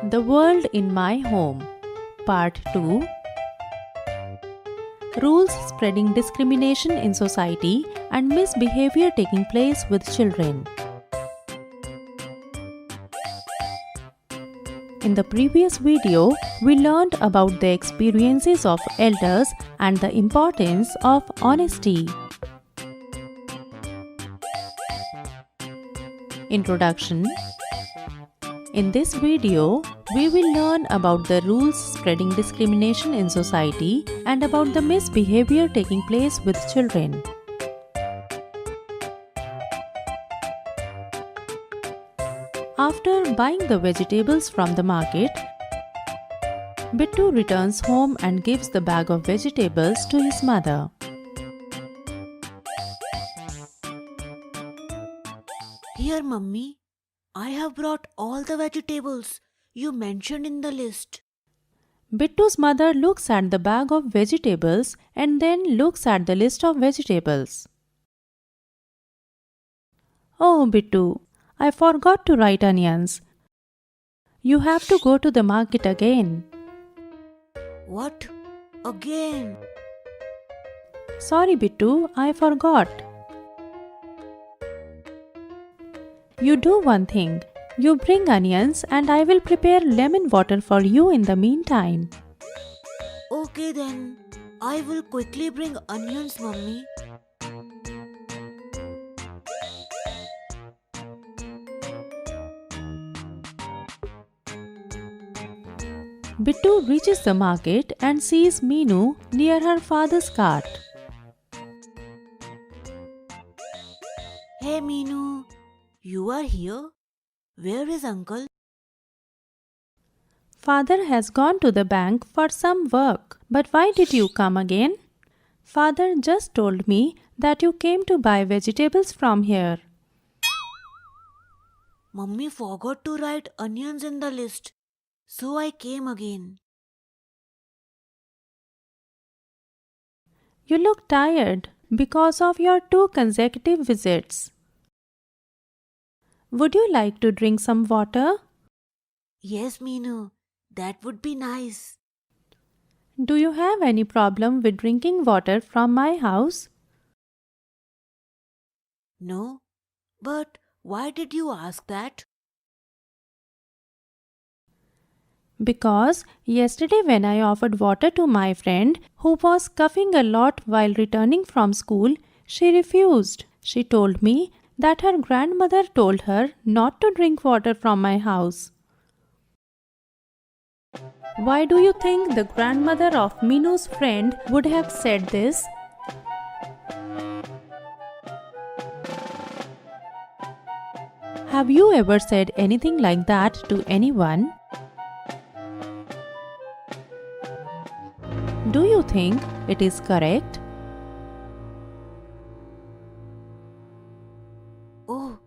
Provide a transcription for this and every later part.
The World in My Home, Part 2. Rules spreading discrimination in society and misbehavior taking place with children. In the previous video, we learned about the experiences of elders and the importance of honesty. Introduction. In this video, we will learn about the rules spreading discrimination in society and about the misbehavior taking place with children. After buying the vegetables from the market, Bittu returns home and gives the bag of vegetables to his mother. Here, Mummy, I have brought all the vegetables you mentioned in the list. Bittu's mother looks at the bag of vegetables and then looks at the list of vegetables. Oh, Bittu, I forgot to write onions. You have to go to the market again. What? Again? Sorry, Bittu, I forgot. You do one thing. You bring onions and I will prepare lemon water for you in the meantime. Okay then, I will quickly bring onions, Mummy. Bittu reaches the market and sees Meenu near her father's cart. Hey Meenu, you are here? Where is Uncle? Father has gone to the bank for some work. But why did you come again? Father just told me that you came to buy vegetables from here. Mummy forgot to write onions in the list, so I came again. You look tired because of your 2 consecutive visits. Would you like to drink some water? Yes, Meenu, that would be nice. Do you have any problem with drinking water from my house? No, but why did you ask that? Because yesterday when I offered water to my friend who was coughing a lot while returning from school, she refused. She told me that her grandmother told her not to drink water from my house. Why do you think the grandmother of Meenu's friend would have said this? Have you ever said anything like that to anyone? Do you think it is correct? Oh,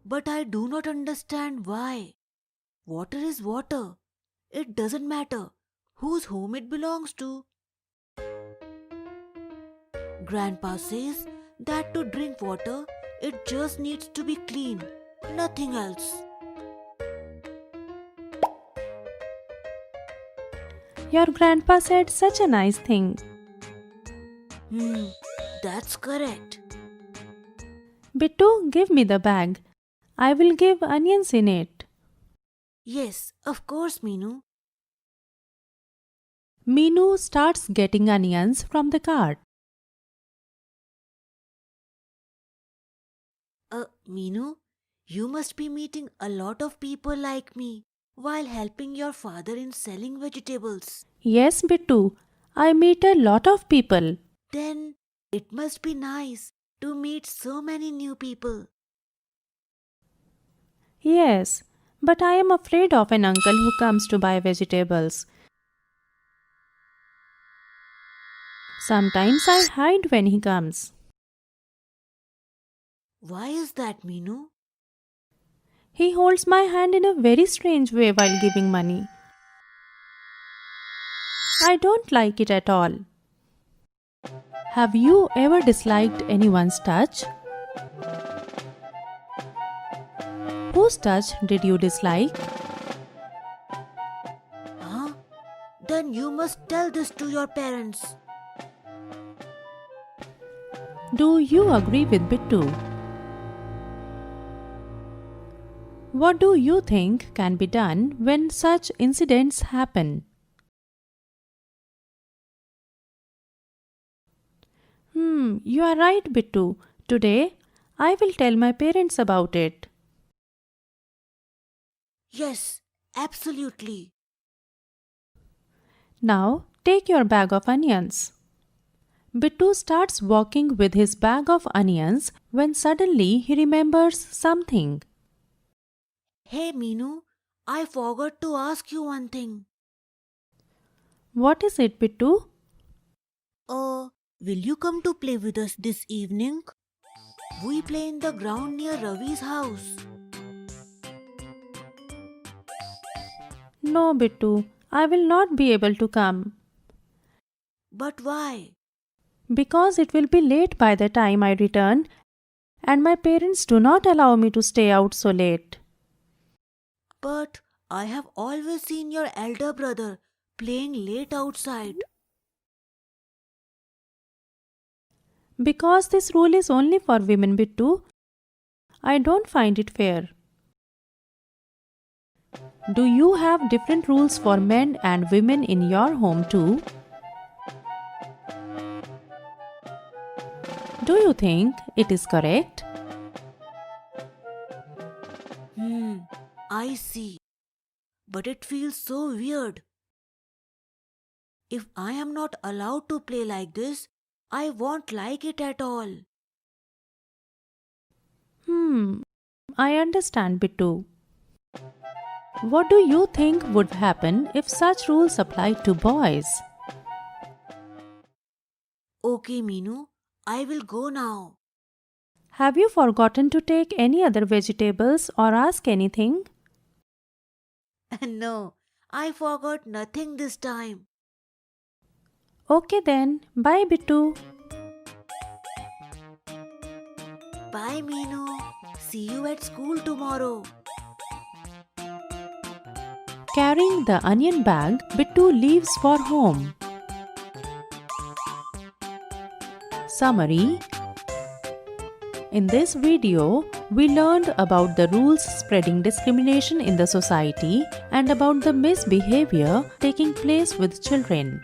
but I do not understand why. Water is water. It doesn't matter whose home it belongs to. Grandpa says that to drink water, it just needs to be clean, nothing else. Your grandpa said such a nice thing. That's correct. Bittu, give me the bag. I will give onions in it. Yes, of course, Meenu. Meenu starts getting onions from the cart. Meenu, you must be meeting a lot of people like me while helping your father in selling vegetables. Yes, Bittu, I meet a lot of people. Then it must be nice to meet so many new people. Yes, but I am afraid of an uncle who comes to buy vegetables. Sometimes I hide when he comes. Why is that, Meenu? He holds my hand in a very strange way while giving money. I don't like it at all. Have you ever disliked anyone's touch? Whose touch did you dislike? you must tell this to your parents. Do you agree with Bittu? What do you think can be done when such incidents happen? You are right, Bittu. Today, I will tell my parents about it. Yes, absolutely. Now, take your bag of onions. Bittu starts walking with his bag of onions when suddenly he remembers something. Hey Meenu, I forgot to ask you one thing. What is it, Bittu? Will you come to play with us this evening? We play in the ground near Ravi's house. No, Bittu, I will not be able to come. But why? Because it will be late by the time I return, and my parents do not allow me to stay out so late. But I have always seen your elder brother playing late outside. Because this rule is only for women, Bittu, I don't find it fair. Do you have different rules for men and women in your home too? Do you think it is correct? I see. But it feels so weird. If I am not allowed to play like this, I won't like it at all. I understand, Bittu. What do you think would happen if such rules applied to boys? Okay, Meenu, I will go now. Have you forgotten to take any other vegetables or ask anything? No, I forgot nothing this time. Okay then, bye Bittu. Bye, Meenu. See you at school tomorrow. Carrying the onion bag, Bittu leaves for home. Summary. In this video, we learned about the rules spreading discrimination in the society and about the misbehavior taking place with children.